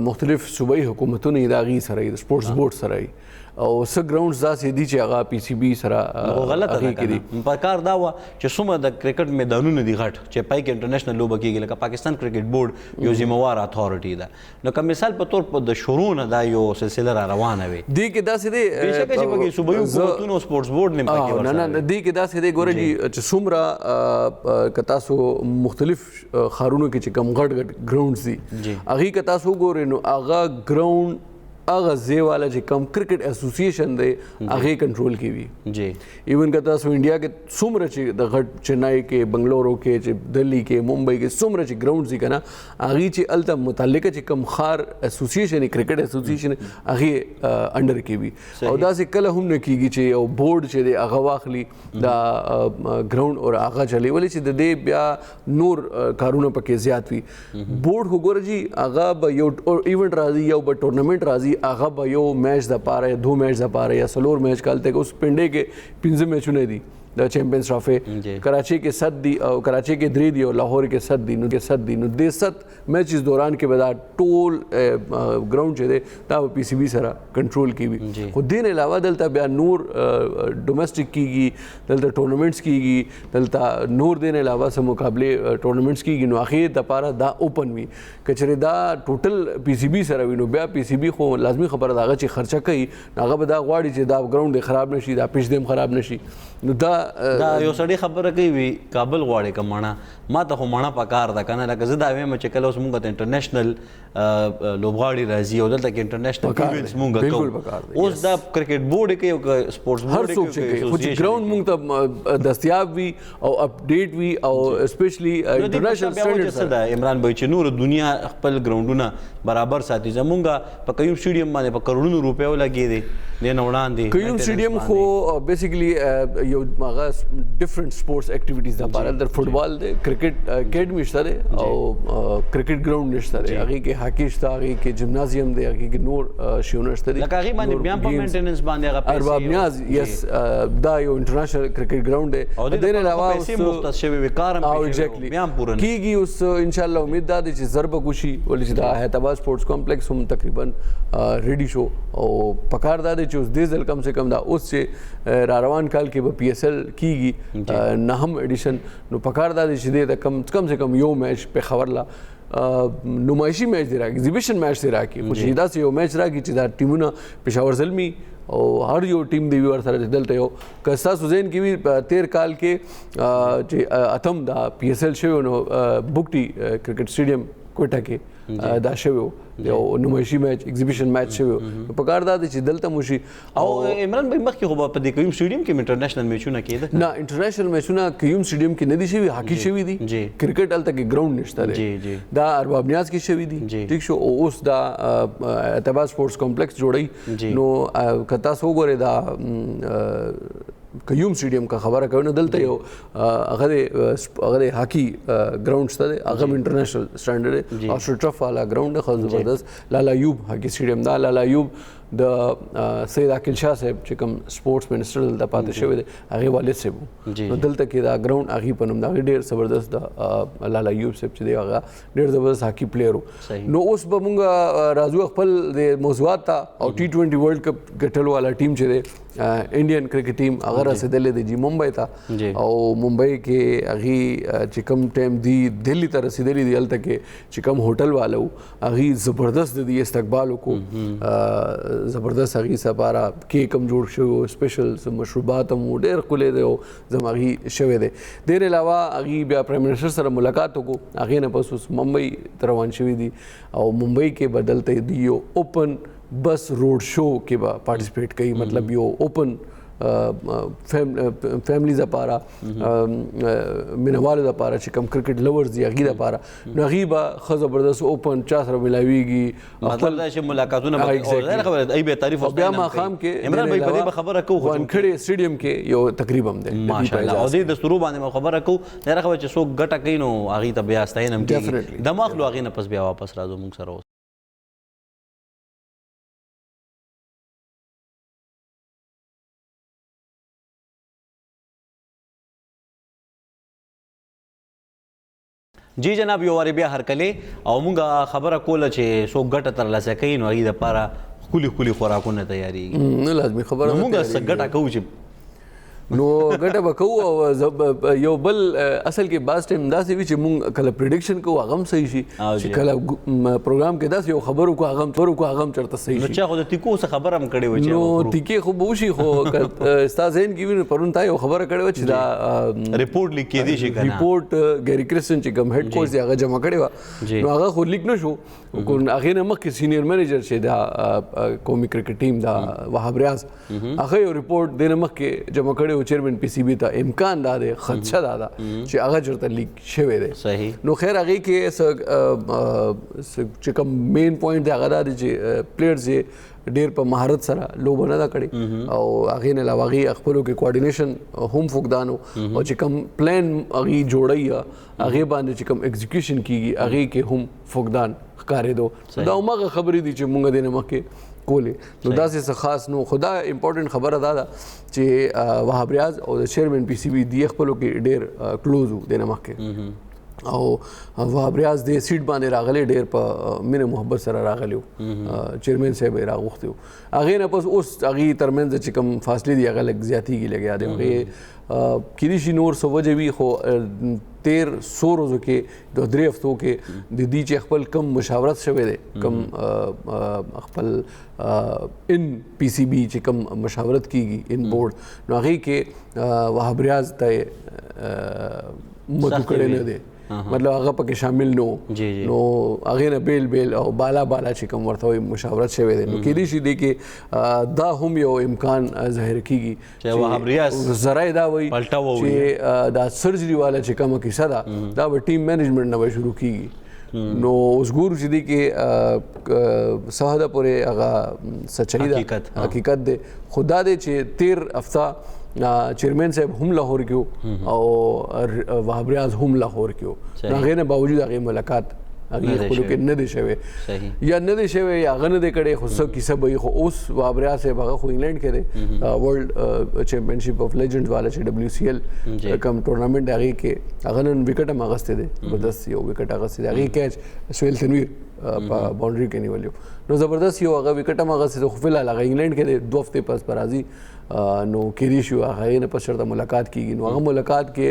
B: मुख्तलिफ सूबाई हुकूमतों ने इदागी सराई स्पोर्ट्स बोर्ड सराई और स ग्राउंड्स दा सीधी चगा पीसीबी सरा
A: वो गलत है पर कार दावा च सुमा द क्रिकेट मैदानों ने दिखट च पाई के इंटरनेशनल लो बकी गेल का पाकिस्तान क्रिकेट बोर्ड यो जिम्मेवार अथॉरिटी दा न का मिसाल पे तौर पर द शुरू न दा यो सिलसिला रवान है दी के दा सीधे बेशक च बकी सूबाई हुकूमतों स्पोर्ट्स बोर्ड ने पाके
B: ना ना दी के दा सीधे गोरे जी च सुमरा कतासो मुख्तलिफ खारूनों के च कम गट ग्राउंड्स दी अगी कतासो गोरे नो आगा ग्राउंड आगे वाला जो कम क्रिकेट एसोसिएशन दे आगे कंट्रोल की भी
A: जी
B: इवन कहता सो इंडिया के सुमर द चेन्नई के बंगलोर के दिल्ली के मुंबई के सुमर ग्राउंड सी ना आगे चे अलता मुतालिक चे कम खार एसोसिएशन क्रिकेट एसोसिएशन आगे अंडर की भी और दा से कल हमने की चे और बोर्ड चे दे आगा वाखली दा ग्राउंड और आगा चले वाले चे दे ब्या नूर कारूना पके ज्यादा भी बोर्ड हो गोर जी आगा और इवेंट राजी या टूर्नामेंट राजी आगा भयो मैच दा पा रहे 2 मैच दा पा रहे या सलोर मैच कालते उस पिंडे के 5 मैचों ने दी د چیمپئنز ټرافي کراچي کې 7 دی او کراچي کې 3 دی او لاهور کې 7 دی نو د 7 میچز دوران کې به دا ټول ګراوند چې دی دا پی سی بي سره کنټرول کیږي خو دین علاوه دلته بیا نور ډومېسټک کیږي دلته ټورنمنټس کیږي دلته نور دین علاوه سم مقابله ټورنمنټس کیږي نو اخر د پاره دا اوپن وي کچره دا ټوټل پی سی بي سره وینو بیا پی سی بي خو لازمي خبره داغه چې خرچه کوي هغه به دا غواړي چې دا ګراوند خراب نشي دا پیچ دیم خراب نشي نو دا
A: یو سړی خبره کوي کابل غواړي کماڼه ما ته خو ماڼه پکار ده کنه لکه زه دا وایم چې کله اوس مونږ ته انټرنیشنل لوبغاړي راځي او دلته کې انټرنیشنل ایونټس مونږ کوو اوس دا کرکټ بورډ کې او سپورتس بورډ کې
B: خو چې ګراوند مونږ ته دستیاب وي او اپډیټ وي او اسپیشلی انټرنیشنل سټانډرډز
A: سره عمران بھائی چې نور دنیا خپل ګراوندونه برابر ساتي زمونږ په قیوم سټیډیم باندې په کروڑونو روپیو لګي دي نه وړاندې
B: قیوم سټیډیم خو بیسیکلی یو هغه ډیفرنٹ سپورتس اکټیویټیز د لپاره د فوټبال د کرکټ اکیډمي شته او کرکټ ګراوند نشته هغه کې هاکی شته هغه کې جمنازیم دی هغه کې نور شیونه شته
A: لکه هغه باندې بیا په مینټیننس باندې هغه پیسې
B: ارباب نیاز یس دا یو انټرنیشنل کرکټ ګراوند دی
A: او د علاوه پیسې مختص شوی وکارم
B: ایگزیکټلی بیا پوره کیږي اوس ان شاء الله امید ده چې ضرب کوشي ولې چې دا حیدرآباد سپورتس کمپلیکس هم تقریبا ریډي شو او پکار دا چې اوس دې ځل کم سے کم دا اوس چې را روان کال کې به پی ایس ایل کیږي نهم ایډیشن نو پکار دا چې دې کم سے کم یو میچ په خبر لا نمائشي میچ دی راکې ایگزیبیشن میچ دی راکې خو چې دا یو میچ راکې چې دا ټیمونه پېښور زلمی او هر یو ټیم دی ور سره دلته یو کستا سوزین کې وی 13 کال کې چې اتم دا پی ایس ایل شوی نو بوکټي کرکټ سټیډیم کوټه کې دا شوی یو نمائشي میچ ایگزیبیشن میچ شوی په کار دا چې دلته موشي
A: او عمران بھائی مخکې خو په دې قیوم سټیډیم کې انټرنیشنل میچونه کېده
B: نه انټرنیشنل میچونه قیوم سټیډیم کې نه دي شوی هاکی شوی دي کرکټ الته کې ګراوند نشته دی دا ارباب نیاز کې شوی دي ٹھیک شو اوس دا حیدرآباد سپورتس کمپلیکس جوړی نو کتا سو ګوره دا قیوم سټیډیم کا خبره کوي نو دلته یو هغه هاکی ګراوند شته دی هغه انټرنیشنل سټانډرډ دی او شټرف والا ګراوند خو زبردست لالا ایوب هاکی سټیډیم دا لالا ایوب د سید عاقل شاه صاحب چې کوم سپورتس منسټر دلته پاتې شوی دی هغه والد صاحب نو دلته کې دا ګراوند هغه په نوم دا ډیر زبردست د لالا ایوب صاحب چې دی هغه ډیر زبردست هاکی پلیئر نو اوس به مونږ راځو خپل د موضوعات ته او T20 ورلد کپ ګټلو والا ټیم چې دی انډین کرکټ ټیم هغه رسیدلې دی ممبئی ته او ممبئی کې هغه چې کوم ټیم دی دلی ته رسیدلې دی الته کې چې کوم هوټل والو هغه زبردست دی استقبال وکړو زبردست هغه سپاره کې کم جوړ شو سپیشل مشروبات هم ډېر کولې دی زماغي شوی دی ډېر علاوه هغه بیا پرایم منسٹر سره ملاقات وکړو هغه نه پس ممبئی روان شوی دی او ممبئی کې بدلته دی یو اوپن بس روډ شو کې به پارټیسپیټ کوي مطلب یو اوپن فیملیز لپاره مینوالو لپاره چې کوم کرکټ لورز دی هغه لپاره نو هغه به خو زبردست اوپن چا سره ملاویږي
A: مطلب دا چې ملاقاتونه به خبره ای به تعریف
B: بیا ما خام کې
A: عمران بھائی په دې خبره کوو
B: وانکړې سټیډیم کې یو تقریبا هم دی
A: ماشاءالله او دې د سرو باندې خبره کوو نه راغله چې څوک ګټه کوي نو هغه ته بیا ستاینم کیږي دماغ لو هغه نه پس بیا واپس راځو موږ سره جی جناب یو واری بیا هرکلې او مونږه خبره کوله چې څوک ګټه ترلاسه کوي نو هغې دپاره ښکلي خوراکونه تیارېږي
B: نه لازمي خبره
A: مونږه څه ګټه کوو چې
B: نو ګټه به کوو او یو بل اصل کې بعض ټایم داسې وي چې مونږ کله پریډکشن کوو هغه هم صحیح شي چې کله پروګرام کې داسې یو خبر وکړو هغه هم چېرته صحیح شي
A: نو چا خو د تیکو څه خبره هم کړې وه
B: نو تیکې خو به وشي خو ستا ذهن کې وي نو پرون تا یو خبره کړې وه چې دا
A: ریپورټ لیک کېدی شي که نه
B: ریپورټ ګیری کرسټن چې کوم هیډ کوچ دی هغه جمع کړې وه نو هغه خو لیک نه شو هغې نه مخکې سینیر مینیجر چې دا قومي کرکټ ټیم دا وهاب ریاض هغه یو ریپورټ دې نه مخکې جمع کړی و چیرمن پی سی بي ته امکان دا دی خدشه دا ده چې هغه چېرته لیک شوی دی نو خیر هغې کې چې کوم مین پوینټ دی هغه دا دی چې پلیئرز یې ډېر په مهارت سره لوبه نه ده کړې او هغې نه علاوه هغې خپلو کې کوارډینیشن هم فقدان و او چې کوم پلان هغې جوړوي هغې باندې چې کوم ایگزیکیوشن کیږي هغې کې هم فقدان ښکارېدو دا هماغه خبرې دي چې مونږ دې نه مخکې کولې نو داسې څه خاص نو خدا امپورټنټ خبره دا ده چې وهاب ریاض او د چیرمن پی سی بي دی خپلو کې ډېر کلوز وو دینه مخکې او وهاب ریاض د سیټ باندې راغلی ډېر په مینه محبت سره راغلی وو چیرمن صاحب یې راغوښتي وو هغې نه پس اوس هغې ترمنځ چې کوم فاصلې دي هغه لږ زیاتېږي لګیا دی هغې کیدای شي نور څه وجه وي خو 1300 ورځو کې د 3 هفتو کې د دې چې خپل کم مشاورت شوی دی کم خپل ان پی سی بي چې کم مشاورت کیږي ان بورډ نو هغې کې وهاب ریاض ته متو کړی نه دی مطلب هغه پکې شامل نو نو هغې نه بیل او بالا چې کوم ورته وایي مشاورت شوی دی نو کیدای شي دی کې دا هم یو امکان ظاهر کیږي
A: چې وهاب ریاض
B: ذرایع دا وایي چې دا سرجري والا چې کومه کیسه ده دا به ټیم مینجمنټ نه به شروع کیږي نو اوس ګورو چې دی کې څه حده پورې هغه سچائی ده حقیقت دی خو دا دی چې 13 هفته چیرمن صاحب هم لاهور کې او وهاب ریاض هم لاهور کې هغې نه باوجود هغې ملاقات هغې خپلو کې نه دی شوی یا نه دی شوی یا هغه نه دی کړی خو څه کیسه به وي خو اوس وهاب ریاض صاحب هغه خو انګلینډ کې دی ورلډ چیمپینشپ اف لیجنډز والا چې WCL کم ټورنامنټ هغې کې هغه نن وکټ هم اخیستی دی زبردست یو وکټ اخیستی دی هغې کیچ سهیل تنویر په باونډري کې نیولی نو زبردست یو هغه وکټ هم اخیستی دی خو فلحال هغه انګلینډ کې دی 2 هفتې پس به راځي نو کیدای شي هغې نه پس چېرته ملاقات کېږي نو هغه ملاقات کې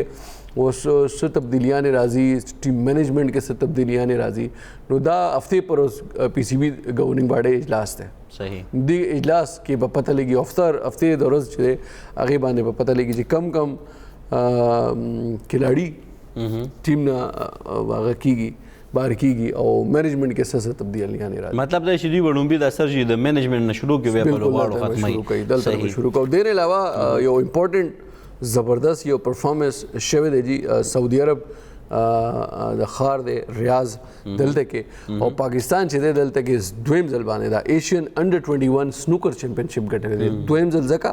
B: اوس څه تبدیلیانې راځي ټیم مینجمنټ کې څه تبدیلیانې راځي نو دا هفتې پر اوس پی سی بي ګورننګ باډي اجلاس دی
A: صحیح
B: دې اجلاس کې به پته لګي هفتې د ورځ چې دی هغې باندې به پته لګي چې کم کھلاړي ټیم نه هغه کېږي بار کیږي او مینجمنټ کې څه تبدیلیاں راځي
A: مطلب دا چې دوی وړومبي د سرجري د مینجمنټ نه شروع کوي په لوړو ختمي
B: دلته شروع کوي دین علاوه یو امپورټنٹ زبردست یو پرفارمنس شوی دی جی سعودي عرب د خار دی ریاض دلته کې او پاکستان چې دی دلته کې دویم ځل باندې دا ایشین انډر 21 سنوکر چیمپینشپ ګټلی دی دویم ځل ځکه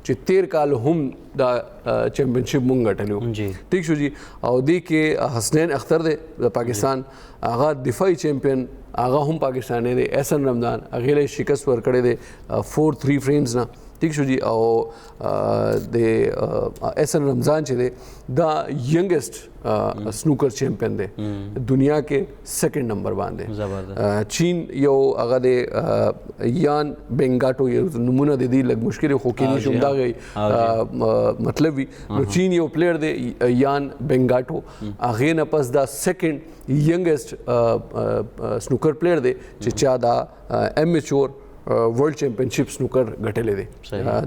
B: چې 13 کال هم دا چیمپینشپ مونږ ګټلی وو ٹھیک شو جی او دې کې حسنین اختر دی د پاکستان هغه دفاعي چیمپئن هغه هم پاکستانی دی احسن رمضان هغې له شکست ورکړی دی 4-3 فریمز نه ٹھیک شو جی او د احسن رمضان چې دی دا ینګسٹ سنوکر چیمپئن دی دنیا کې سیکنډ نمبر باندې چین یو هغه د یان بنګاټو یو نمونه د دې لږ مشکل خو کې نشم دا مطلب وي نو چین یو پلیئر دی یان بنګاټو هغې نه پس دا سیکنډ ینګسٹ سنوکر پلیئر دی چې چا دا امیچور ورلڈ چیمپئنشپ سنوکر ګټلی دی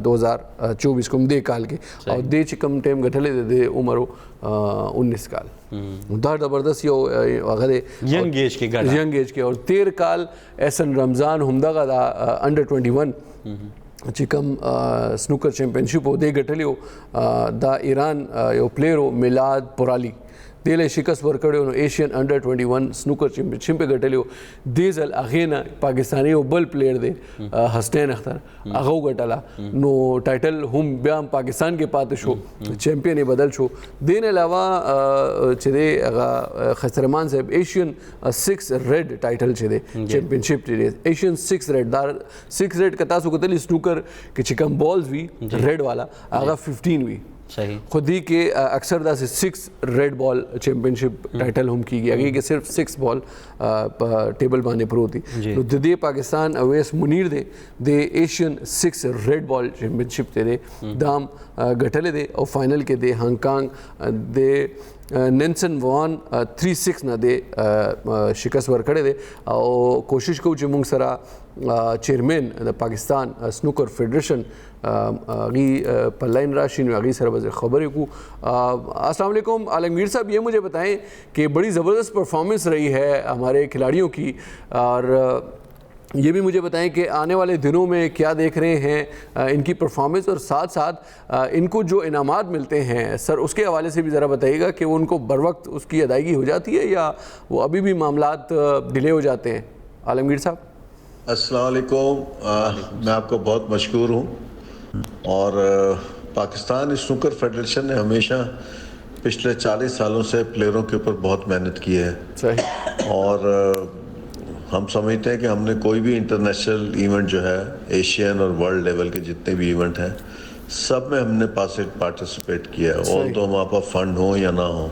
B: 2024 کوم دې کال کې او دې چې کوم ټایم ګټلی دی د عمر 19 کال دا زبردست یو هغه دی ینګ ایج کې او 13 کال احسن رمضان همدغه دا انډر 21 چې کوم سنوکر چیمپئنشپ و دې ګټلی و دا ایران یو پلیئر و میلاد پورالی دې له شکست ورکړی نو ایشین انډر 21 سنوکر چیمپئنشپ یې ګټلی و دې ځل هغې نه پاکستاني یو بل پلیئر دی حسنین اختر هغه وګټله نو ټایټل هم بیا هم پاکستان کې پاتې شو چیمپئن یې بدل شو دې نه علاوه چې دی هغه خسرمان صاحب ایشین 6 ریډ ټایټل چې دی چیمپئنشپ چې دی ایشین 6 ریډ دا 6 ریډ که تاسو کتلی سنوکر کې چې کوم بالز وي ریډ والا هغه 15 وي
A: صحیح
B: خودی کې اکثر داسې 6 ریډ بال چیمپئنشپ ټایټل هم کیږي هغې کې صرف 6 بال په ټیبل باندې پروت دي نو د دې پاکستان اویس منیر دی د ایشین 6 ریډ بال چیمپئنشپ ته دی دا هم ګټلی دی او فائنل کې د هانګ کانګ د نینسن وان 3-6 نه دی شکست ورکړی دی او کوشش کوو چې موږ سره چیرمن د پاکستان سنوکر فیڈریشن غی پر لائن راشی نو غی سر وزیر خبریں کو السلام علیکم عالمگیر صاحب یہ مجھے بتائیں کہ بڑی زبردست پرفارمنس رہی ہے ہمارے کھلاڑیوں کی اور یہ بھی مجھے بتائیں کہ آنے والے دنوں میں کیا دیکھ رہے ہیں ان کی پرفارمنس اور ساتھ ساتھ ان کو جو انعامات ملتے ہیں سر اس کے حوالے سے بھی ذرا بتائیے گا کہ وہ ان کو بر وقت اس کی ادائیگی ہو جاتی ہے یا وہ ابھی بھی معاملات ڈیلے ہو جاتے ہیں عالمگیر صاحب
D: السلام علیکم میں آپ کو بہت مشکور ہوں اور پاکستان سنوکر فیڈریشن نے ہمیشہ پچھلے 40 سالوں سے پلیئروں کے اوپر بہت محنت کی ہے اور हम समझते हैं कि हमने कोई भी इंटरनेशनल इवेंट जो है एशियन और वर्ल्ड लेवल के जितने भी इवेंट हैं सब में हमने पार्टिसिपेट किया है, और तो हमारे पास फंड हो या ना हो।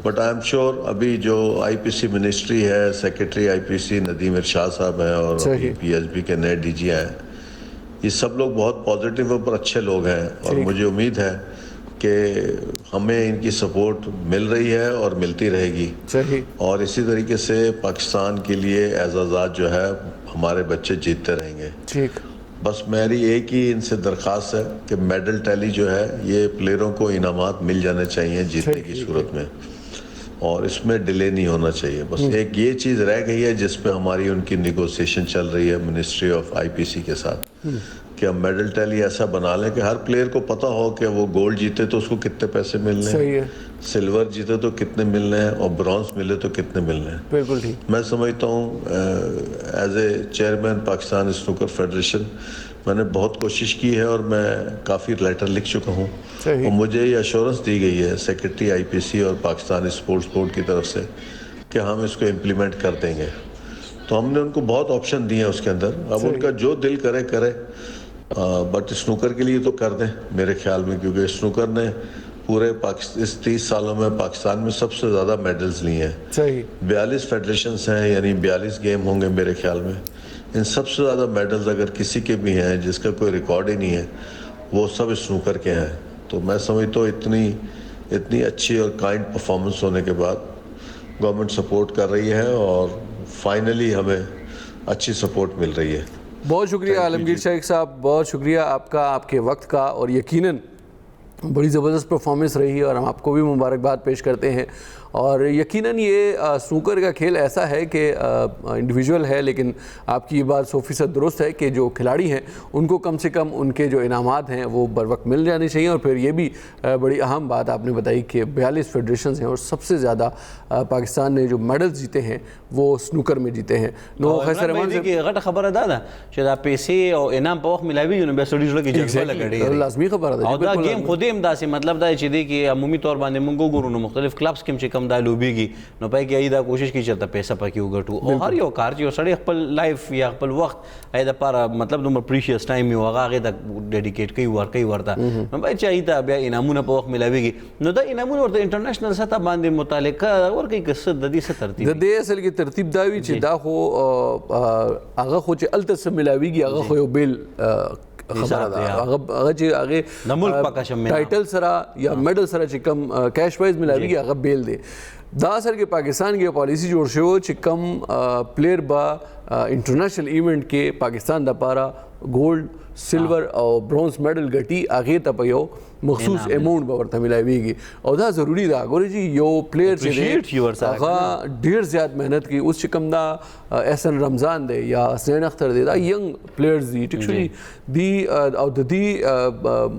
D: बट आई एम श्योर अभी जो आईपीसी मिनिस्ट्री है, सेक्रेटरी आईपीसी नदीम इरशाद साहब हैं और पीएसबी के नए डीजी हैं, ये सब लोग बहुत पॉजिटिव और अच्छे लोग हैं, और मुझे उम्मीद है कि हमें इनकी सपोर्ट मिल रही है और मिलती रहेगी। और इसी तरीके से पाकिस्तान के लिए एजाज़ात जो है हमारे बच्चे जीतते रहेंगे।
B: ठीक,
D: बस मेरी एक ही इनसे दरख्वास्त है कि मेडल टैली जो है ये प्लेयरों को इनामात मिल जाने चाहिए जीतने की सूरत में, और इसमें डिले नहीं होना चाहिए। बस एक ये चीज़ रह गई है जिस पे हमारी उनकी निगोसिएशन चल रही है मिनिस्ट्री ऑफ आईपीसी के साथ, कि हम मेडल टैली ऐसा बना लें कि हर प्लेयर को पता हो कि वो गोल्ड जीते तो उसको कितने पैसे मिलने हैं, सिल्वर जीते तो कितने मिलने हैं, और ब्रॉन्ज मिले तो कितने मिलने हैं।
B: बिल्कुल ठीक।
D: मैं समझता हूँ as a chairman Pakistan Snooker Federation मैंने बहुत कोशिश की है, और मैं काफ़ी लेटर लिख चुका हूँ, और मुझे ये एश्योरेंस दी गई है सेक्रेटरी आईपीसी और पाकिस्तान स्पोर्ट्स बोर्ड की तरफ से कि हम इसको इम्प्लीमेंट कर देंगे। तो हमने उनको बहुत ऑप्शन दिए हैं उसके अंदर, अब उनका जो दिल करे करे, बट स्नूकर के लिए तो कर दें मेरे ख्याल में, क्योंकि स्नूकर ने पूरे इस 30 सालों में पाकिस्तान में सबसे ज़्यादा मेडल्स लिए हैं। 42 फेडरेशंस हैं, यानी 42 गेम होंगे मेरे ख्याल में। इन सबसे ज़्यादा मेडल्स अगर किसी के भी हैं जिसका कोई रिकॉर्ड ही नहीं है, वो सब स्नूकर के हैं। तो मैं समझता हूँ इतनी अच्छी और काइंड परफॉर्मेंस होने के बाद गवर्नमेंट सपोर्ट कर रही है, और फाइनली हमें अच्छी सपोर्ट मिल रही है।
B: बहुत शुक्रिया आलमगीर शेख साहब, बहुत शुक्रिया आपका, आपके वक्त का, और यकीनन बड़ी ज़बरदस्त परफॉर्मेंस रही, और हम आपको भी मुबारकबाद पेश करते हैं। और यकीनन ये स्नूकर का खेल ऐसा है कि इंडिविजुअल है, लेकिन आपकी ये बात 100% दुरुस्त है कि जो खिलाड़ी हैं उनको कम से कम उनके जो इनामात हैं वो बर वक्त मिल जाने चाहिए। और फिर ये भी बड़ी अहम बात आपने बताई कि 42 फेडरेशन हैं, और सबसे ज़्यादा पाकिस्तान ने जो मेडल्स जीते हैं वो स्नूकर में जीते हैं। नो खैर
A: घट खबर है दादा शायद पैसे और इनाम पर वक्त मिलावी जो बेसड़ी जो की जगह लगड़ी
B: लाजमी खबर है।
A: और दा गेम खुद ही इमदा से मतलब दा ची दी कि अमूमी तौर बांधे मुंगो गुरु नो मुख्तलिफ क्लब्स के कम दा लूबीगी नो पाई कि आइदा कोशिश की चलता पैसा पकी उगटू, और हर यो कार जो सड़ी खपल लाइफ या खपल वक्त आइदा पारा मतलब नुम प्रीशियस टाइम यो आगे तक डेडिकेट कई वर्ता नो पाई चाहिए बया इनामुना पर वक्त मिलावीगी नो दा इनामुना और इंटरनेशनल सतह बांधे मुतालिका और कई किस्सा ददी से तरतीब
B: ददे असल की तरतीब दावी ची दा हो आगा खो चे अलत से मिलावीगी आगा खो बेल आगे टाइटल सरा या मेडल सरा चिकम कैश प्राइज मिलावी आगे बेल दे दा सर के पाकिस्तान की पॉलिसी जोड़ से हो चिकम प्लेयर बा इंटरनेशनल इवेंट के पाकिस्तान दा पारा गोल्ड सिल्वर और ब्रॉन्ज मेडल गटी आगे तपयो मखसूस अमाउंट बवरता मिलावीगी, और दा ज़रूरी दा गोरे जी यो प्लेयर जे आगा ढेर ज़्यादा मेहनत की उस चिकम दा एहसन रमज़ान दे या हसनैन अख्तर दे दा यंग प्लेयर्स दी टिक्शुली दी और दी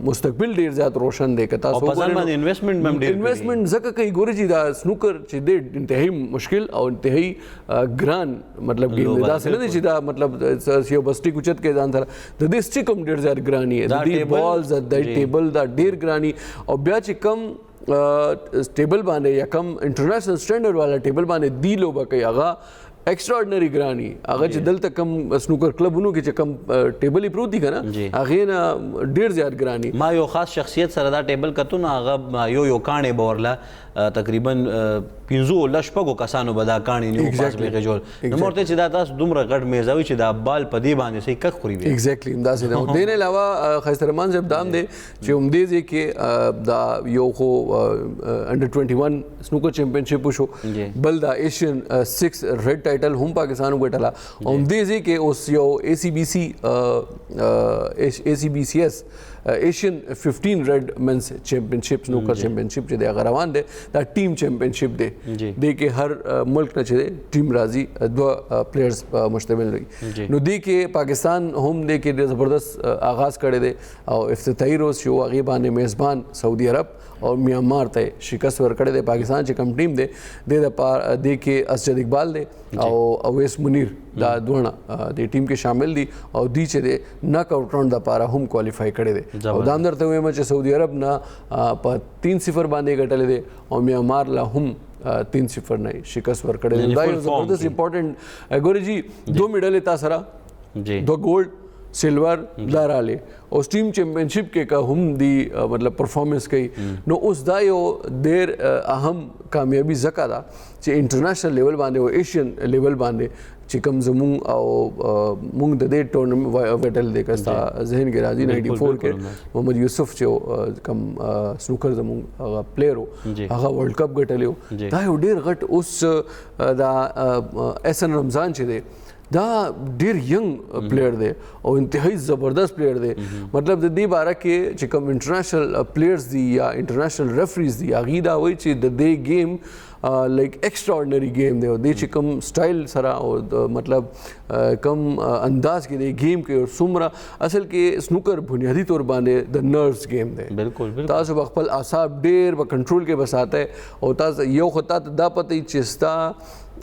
B: मुस्तकबिल ढेर ज़्यादा रोशन दे कता
A: सो
B: इन्वेस्टमेंट जक कई गोरे जी दा स्नूकर चे दे इंतहाई मुश्किल और इंतहाई ग्रान मतलब गेम दा से नहीं चिदा मतलब यो बस्टी कुचत के जान था दे स्टिकम ढेर ज़्यादा ग्रानी है दी बॉल्स द टेबल द ढेर ग्रानी और ब्याच कम टेबल बांधे या कम इंटरनेशनल स्टैंडर्ड वाला टेबल बांधे दी लो बाकी आगा एक्स्ट्राऑर्डिनरी ग्रानी आगा दल तक कम स्नूकर क्लब उन्हों के कम टेबल ही प्रूती का ना आगे ना ढेर ज़्यादा ग्रानी
A: माँ यो खास शख्सियत सरदा टेबल का तो ना आगा यो काने बोरला तकरीबन पिंजो लशपगो कसानो बदा कानी न्यू पास में के जोल नमोरते चिदा तास दुमरा गड में जावी चिदा बाल पदी बांधे से कख खुरी भी
B: एग्जैक्टली अंदाज है देने अलावा खैसरमान जब दाम दे जे उम्मीद है कि दा यो को अंडर 21 स्नूकर चैंपियनशिप पुशो बल दा एशियन 6 रेड टाइटल हम पाकिस्तान को टला उम्मीद है कि उस यो ACBCS Asian 15 red men's championship snooker championship जे अगर रवान दे दा टीम चैंपियनशिप दे के हर मुल्क न चे टीम राजी दो प्लेयर्स मुश्तमिल रही नो दी के पाकिस्तान होम दे के ज़बरदस्त आगाज़ करे दे और इफ्तिताई रोज़ शो आगे बाने मेज़बान सऊदी अरब और म्यांमार तय शिकस्त वर करे दे पाकिस्तान चे कम टीम दे के असजद इकबाल दे और अवैस मुनीर دا دوه د ټیم کې شامل دي او دی چې د ناک آؤٹ راوند لپاره هم کوالیفای کړي دي او دا هم درته وایم چې سعودي عرب نه په 3-0 باندې ګټلې دي او میانمار لا هم 3-0 نه شکست ورکړي دا یو زبردست امپورټنٹ ګوري جی 2 میډل تا سره
A: جی
B: 2 گولڈ سلور دا راله او ټیم چیمپئنشپ کې کا هم دی مطلب پرفارمنس کوي نو اوس دا یو ډېر اهم کامیابی زکه ده چې انټرنیشنل لیول باندې او ایشین لیول باندې چې کوم زمون او مونږ د دې ټورنمنت وټل دی کستا ذهن کې راځي 94 کې محمد یوسف چې کوم سنوکر زمون هغه پلیئر هغه ورلد کپ ګټلیو دا یو ډېر غټ اوس دا احسن رمضان چې دی دا ډیر ینګ پلیئر دی او انتهایی زبردست پلیئر دی مطلب د دې باره کې چې کوم انټرنیشنل پلیئرز دي یا انټرنیشنل ریفریز دي هغې دا وایي چې د دې گیم لایک ایکسټراډنري گیم دی او دې چې کوم سټایل سره او مطلب کوم انداز کې دی گیم کې څومره اصل کې سنوکر بنیادی طور باندې د نروز گیم دی
A: بالکل
B: تاسو به خپل اعصاب ډیر په کنټرول کې بساته او تاسو یو خو تا دا پته چې ستا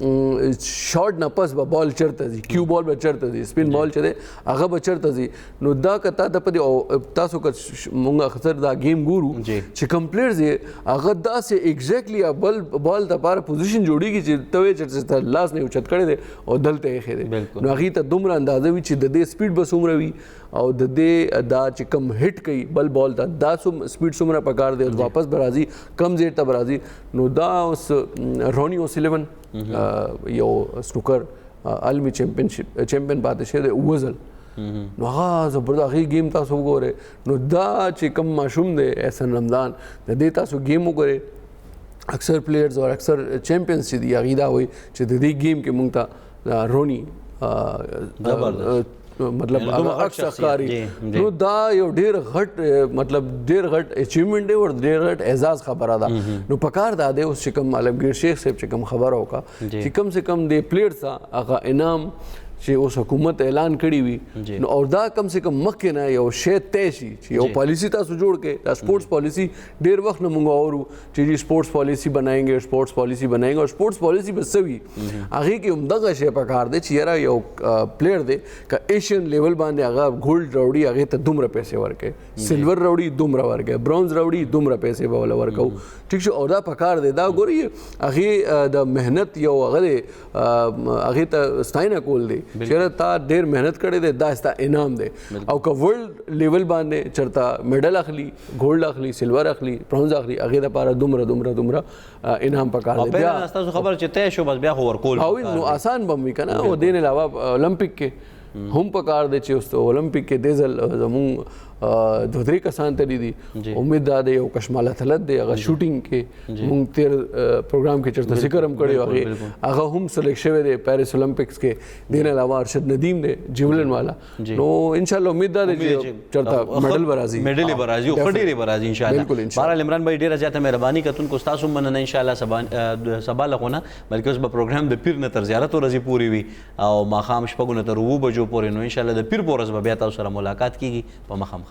B: شارټ نه پس به بال چرته ځي کیو بال به چرته ځي سپین بال چې دی هغه به چرته ځي نو دا کته ته پدې او تاسو که مونږ اکثر دا گیم ګورو چې کوم پلیئرز یې هغه داسې ایگزیکټلی بال د پاره پوزیشن جوړیږي چې ته وایې چې لاس نه اوچت کړی دی او دلته یې ایښی دی نو هغې ته دومره اندازه وي چې د دې سپیډ به څومره وي او د دې دا چې کم هټ کوي بل بال ته دا سپیډ څومره پکار دی واپس به راځي کم زیر ته به راځي نو دا اوس رونی اوسلیون یو سنوکر عالمي چیمپئن پاتې شوی دی اوه ځل نو هغه زبردست هغې گیم تاسو وګورئ نو دا چې کوم ماشوم دی احسن رمضان د دې تاسو گیم وګورئ اکثر پلیئرز او اکثر چیمپئنز چې دي هغې دا وایي چې د دې گیم کې مونږ ته رونی مطلب هغه اکثر ښکاري نو دا یو ډېر غټ مطلب ډېر غټ اچیومنټ دی او ډېر غټ اعزاز خبره ده نو پکار دا دی اوس چې کوم عالمگیر شیخ صاحب چې کوم خبره وکړه چې کم سے کم د پلیئر ته هغه انعام چې اوس حکومت اعلان کړی وي نو او دا کم سے کم مخکې نه یو شی طے شي چې یو پالیسی تاسو جوړ کړئ دا سپورټس پالیسی ډېر وخت نه مونږ اورو چې جی سپورټس پالیسی بنائیں گے سپورټس پالیسی بنائیں گے او سپورټس پالیسی به څه وي هغې کې همدغه شی پکار دی چې یاره یو پلیئر دی که ایشین لیول باندې هغه ګولډ راوړي هغې ته دومره پیسې ورکوي سلور راوړي دومره ورکوي برونز راوړي دومره پیسې به وله ورکوو ټیک شو او دا پکار دی دا ګورئ هغې د محنت یو هغه دی هغې ته ستاینه کول دی چېرې تا ډېر محنت کړی دی دا ستا انعام دی او که ورلډ لیول باندې چېرته میډل اخلي ګولډ اخلي سلور اخلي برونز اخلي هغې دپاره دومره انعام پکار دی بیا
A: ستاسو خبر چې طے شو بس بیا خو ورکول
B: او نو آسان به هم وي که نه او دې نه علاوه اولمپک کې هم پکار دی چې اوس اولمپک کې دې ځل زمونږ دو درې کسان تللی دي امید دا دی یو کشماله طلت دی هغه شوټینګ کې مونږ تیر پروګرام کې چېرته ذکر هم کړی و هغه هم سلیکټ شوی دی پیرس اولمپکس کې دې نه علاوه ارشد ندیم دی جیولن والا نو انشاءالله امید دا دی چې چېرته میډل به راځي
A: میډل به راځي او ښه ډېرې به راځي انشاءالله بهرحال عمران بھائی ډېره زیاته مهرباني کتونکو ستاسو مننه انشاءالله سبا له خو نه بلکې اوس به پروګرام د پیر نه تر زیارت ورځې پورې وي او ماښام شپږو نه تر اوو بجو پورې نو انشاءالله د پیر په ورځ به بیا تاسو سره ملاقات کېږي په مخامخ